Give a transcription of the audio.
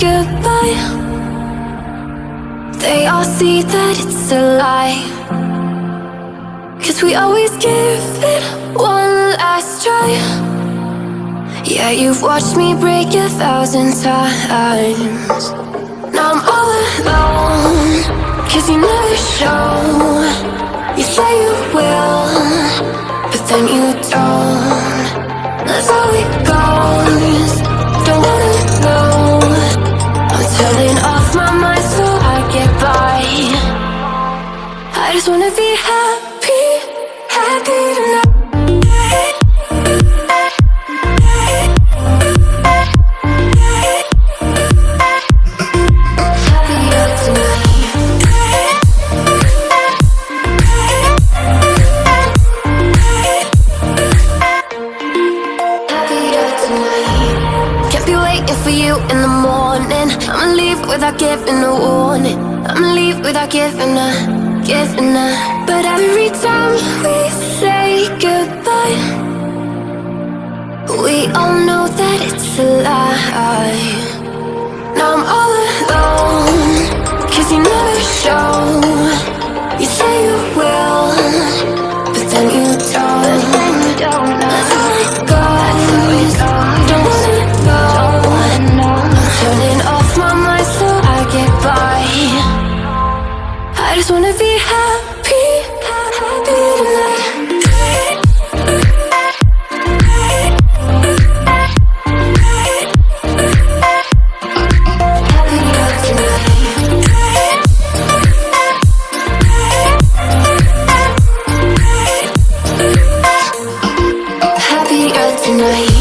goodbye, they all see that it's a lie. 'Cause we always give it one last try. Yeah, you've watched me break 1,000 times. Now I'm all alone, 'cause you never show. You say you will, but then you don't. That's how it goes. Don't wanna know. I'm turning off my mind so I get by. I just wanna be happy, happy tonight. For you in the morning, I'ma leave without giving a warning. I'ma leave without giving a. But every time we say goodbye, we all know that it's a lie. Now I'm all alone, 'cause you never show. You say you will, but then you don't. That's how it goes. Don't wanna know. Turning off my mind so I get by. I just wanna be happy, happy tonight. Happier tonight.